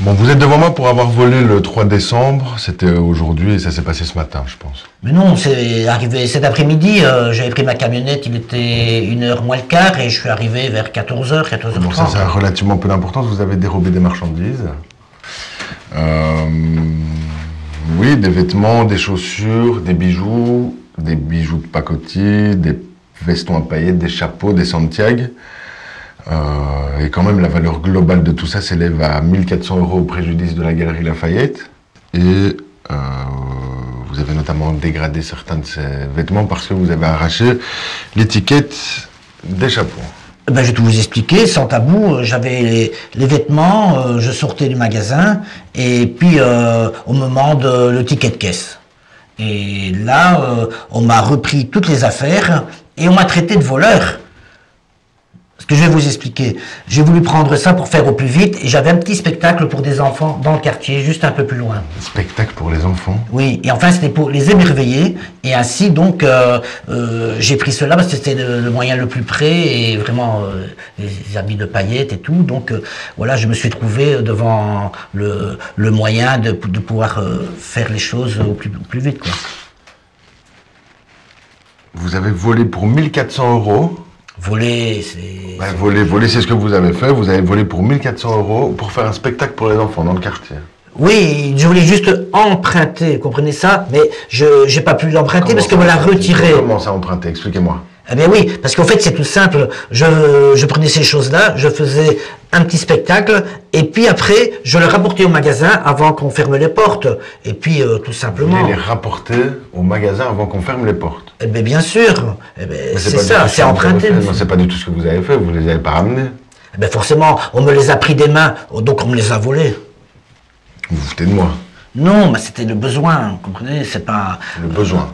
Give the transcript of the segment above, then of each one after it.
Bon, vous êtes devant moi pour avoir volé le 3 décembre. C'était aujourd'hui et ça s'est passé ce matin, je pense. Mais non, c'est arrivé cet après-midi. J'avais pris ma camionnette, il était 1h moins le quart et je suis arrivé vers 14h, 14h30. Donc ça a relativement peu d'importance. Vous avez dérobé des marchandises. Oui, des vêtements, des chaussures, des bijoux de pacotille, des vestons à paillettes, des chapeaux, des Santiago. Et quand même, la valeur globale de tout ça s'élève à 1400 € au préjudice de la Galerie Lafayette. Et vous avez notamment dégradé certains de ces vêtements parce que vous avez arraché l'étiquette des chapeaux. Ben, je vais tout vous expliquer, sans tabou. J'avais les vêtements, je sortais du magasin, et puis au moment de le ticket de caisse. Et là, on m'a repris toutes les affaires et on m'a traité de voleur. Ce que je vais vous expliquer. J'ai voulu prendre ça pour faire au plus vite et j'avais un petit spectacle pour des enfants dans le quartier, juste un peu plus loin. Un spectacle pour les enfants? Oui, et enfin c'était pour les émerveiller. Et ainsi donc j'ai pris cela parce que c'était le moyen le plus près et vraiment les habits de paillettes et tout. Donc voilà, je me suis trouvé devant le moyen de pouvoir faire les choses au plus vite, quoi. Vous avez volé pour 1400 €. Voler, c'est... Ben, voler, c'est ce que vous avez fait. Vous avez volé pour 1400 € pour faire un spectacle pour les enfants dans le quartier. Oui, je voulais juste emprunter, vous comprenez ça? Mais je n'ai pas pu l'emprunter parce qu'on me l'a retiré. Comment ça emprunter? Expliquez-moi. Eh bien oui, parce qu'en fait c'est tout simple, je prenais ces choses-là, je faisais un petit spectacle, et puis après je le rapportais au magasin avant qu'on ferme les portes, et puis tout simplement... Vous voulez les rapporter au magasin avant qu'on ferme les portes? Eh bien bien sûr, eh bien, c'est pas ça, c'est emprunté. Non, c'est pas du tout ce que vous avez fait, vous les avez pas ramenés. Eh bien forcément, on me les a pris des mains, donc on me les a volés. Vous vous foutez de moi? Non, mais c'était le besoin, vous comprenez, c'est pas... Le besoin.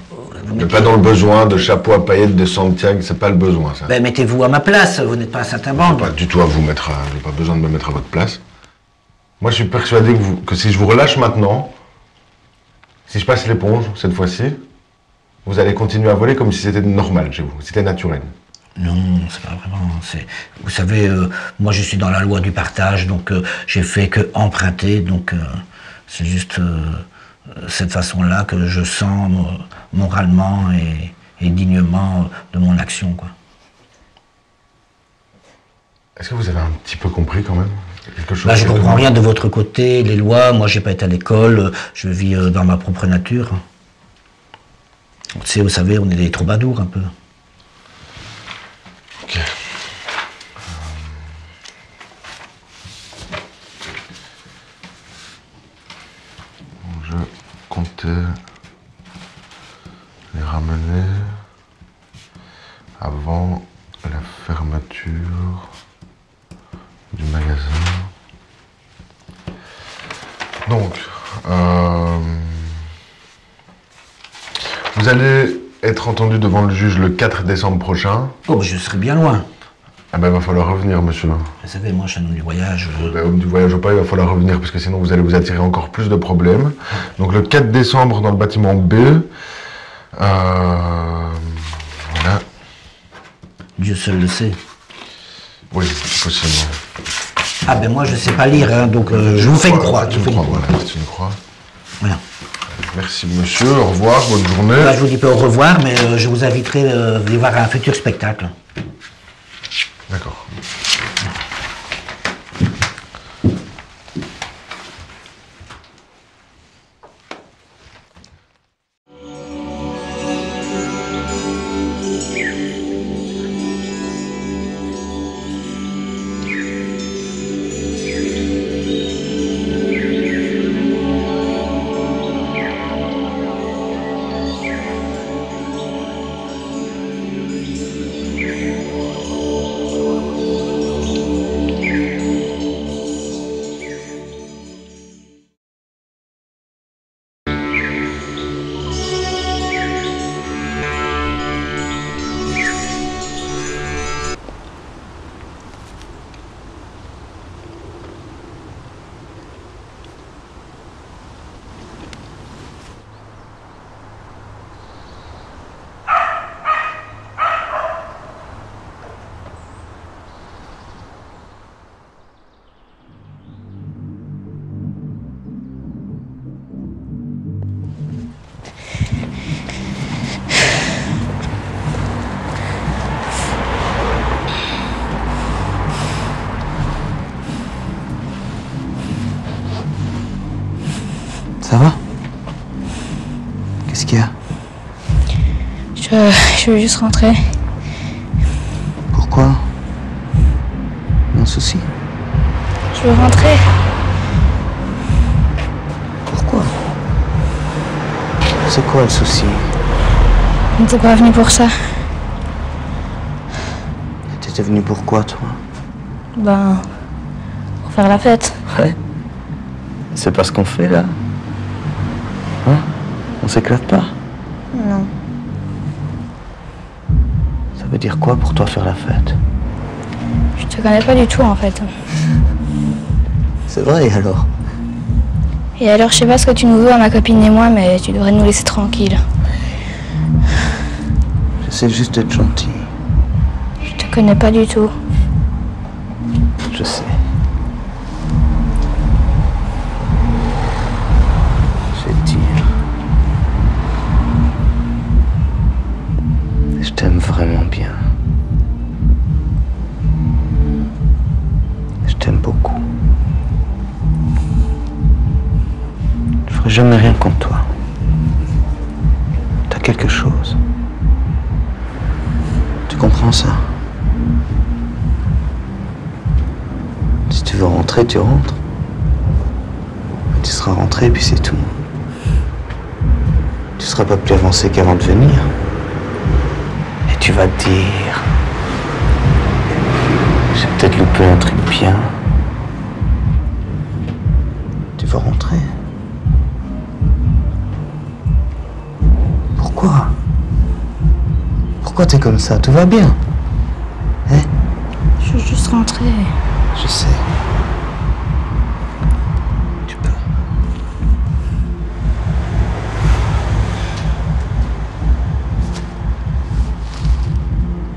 Mais pas dans le besoin de chapeau à paillettes, de Santiago, c'est pas le besoin, ça. Ben, mettez-vous à ma place, vous n'êtes pas à Saint-Amand. Pas du tout à vous mettre, j'ai pas besoin de me mettre à votre place. Moi, je suis persuadé que si je vous relâche maintenant, si je passe l'éponge, cette fois-ci, vous allez continuer à voler comme si c'était normal chez vous, c'était naturel. Non, c'est pas vraiment, vous savez, moi je suis dans la loi du partage, donc j'ai fait que emprunter, donc c'est juste cette façon-là que je sens moralement et dignement de mon action, quoi. Est-ce que vous avez un petit peu compris quand même quelque chose? Bah, je comprends rien de votre côté, les lois, moi j'ai pas été à l'école, je vis dans ma propre nature. Vous savez, on est des troubadours un peu. Ok. Je comptais les ramener avant la fermeture du magasin. Donc, vous allez être entendu devant le juge le 4 décembre prochain. Oh, je serai bien loin. Ah ben, il va falloir revenir, monsieur. Vous savez, moi, je suis un homme du voyage. Ben, homme du voyage ou pas, il va falloir revenir, parce que sinon vous allez vous attirer encore plus de problèmes. Donc le 4 décembre, dans le bâtiment B. Voilà. Dieu seul le sait. Oui, possible. Ah ben moi, je sais pas lire, hein, donc je vous fais une croix. C'est une croix, voilà, c'est une croix. Voilà. Merci, monsieur. Au revoir, bonne journée. Là, je vous dis pas au revoir, mais je vous inviterai à aller voir un futur spectacle. D'accord. qu'il y a? Je veux juste rentrer. Pourquoi? Un souci? Je veux rentrer. Pourquoi? C'est quoi le souci? On n'était pas venu pour ça. T'étais venu pour quoi, toi? Ben, pour faire la fête. Ouais. C'est pas ce qu'on fait, là? Hein? On s'éclate pas? Non. Ça veut dire quoi pour toi faire la fête? Je te connais pas du tout, en fait. C'est vrai, alors? Et alors, je sais pas ce que tu nous veux à ma copine et moi, mais tu devrais nous laisser tranquilles. J'essaie juste d'être gentil. Je te connais pas du tout. Je sais. Je vais te dire. Je t'aime vraiment bien. Je t'aime beaucoup. Je ferai jamais rien contre toi. T'as quelque chose. Tu comprends ça? Si tu veux rentrer, tu rentres. Tu seras rentré, puis c'est tout. Tu seras pas plus avancé qu'avant de venir. Et tu vas te dire... J'ai peut-être loupé un truc bien. Tu vas rentrer. Pourquoi? Pourquoi t'es comme ça? Tout va bien? Hein? Je veux juste rentrer. Je sais. Tu peux.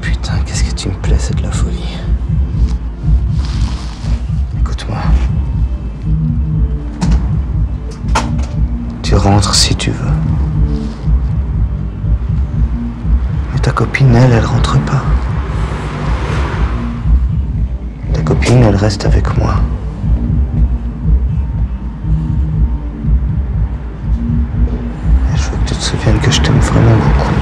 Putain, qu'est-ce que tu me plais, c'est de la folie. Écoute-moi. Tu rentres si tu veux. Mais ta copine, elle rentre pas. Ta copine, elle reste avec moi. Et je veux que tu te souviennes que je t'aime vraiment beaucoup.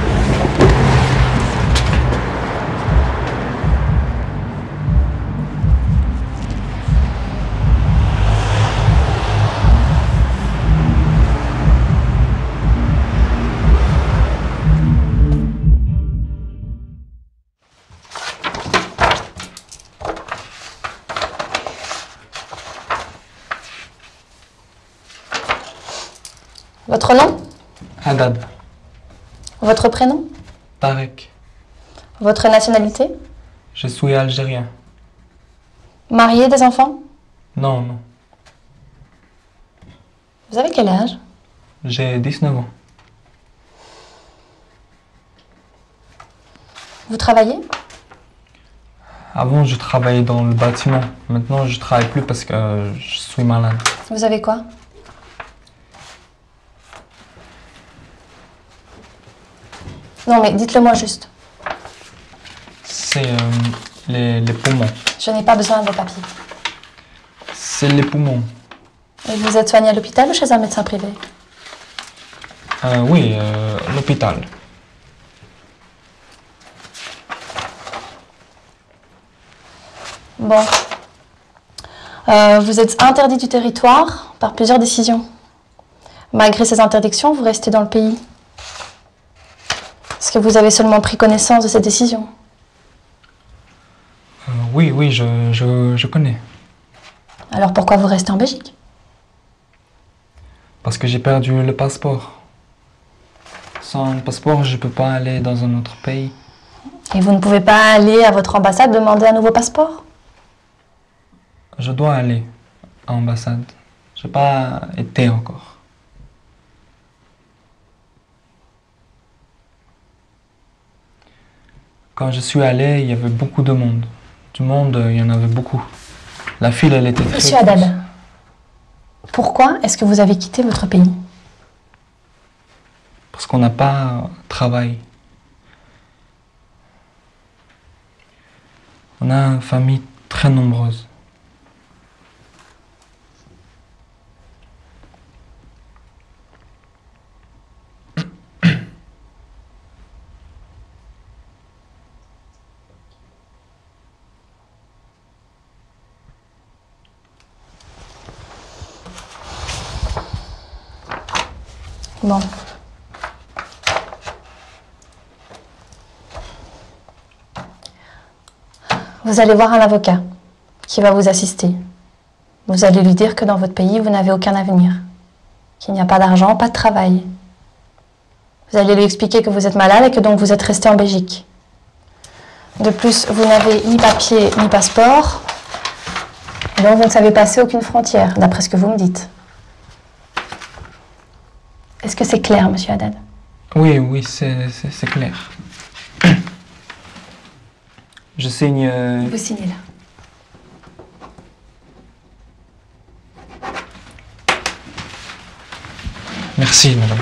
Votre nom? Haddad, Votre prénom? Tarek, Votre nationalité? je suis algérien. Marié, des enfants? Non, non, Vous avez quel âge? j'ai 19 ans. Vous travaillez? Avant, je travaillais dans le bâtiment. Maintenant, je travaille plus parce que je suis malade. Vous avez quoi? Non, mais dites-le moi juste. C'est les poumons. Je n'ai pas besoin de vos papiers. C'est les poumons. Et vous êtes soigné à l'hôpital ou chez un médecin privé? Oui, l'hôpital. Bon. Vous êtes interdit du territoire par plusieurs décisions. Malgré ces interdictions, vous restez dans le pays. Est-ce que vous avez seulement pris connaissance de ces décisions? Oui, oui, je connais. Alors pourquoi vous restez en Belgique? Parce que j'ai perdu le passeport. Sans le passeport, je ne peux pas aller dans un autre pays. Et vous ne pouvez pas aller à votre ambassade demander un nouveau passeport? Je dois aller à l'ambassade. Je n'ai pas été encore. Quand je suis allé, il y avait beaucoup de monde. Du monde, il y en avait beaucoup. La file, elle était très... Monsieur Haddad, pourquoi est-ce que vous avez quitté votre pays? Parce qu'on n'a pas de travail. On a une famille très nombreuse. Bon. Vous allez voir un avocat qui va vous assister. Vous allez lui dire que dans votre pays, vous n'avez aucun avenir, qu'il n'y a pas d'argent, pas de travail. Vous allez lui expliquer que vous êtes malade et que donc vous êtes resté en Belgique. De plus, vous n'avez ni papier ni passeport, et donc vous ne savez passer aucune frontière, d'après ce que vous me dites. Est-ce que c'est clair, monsieur Haddad? Oui, oui, c'est clair. Je signe... Vous signez là. Merci, madame.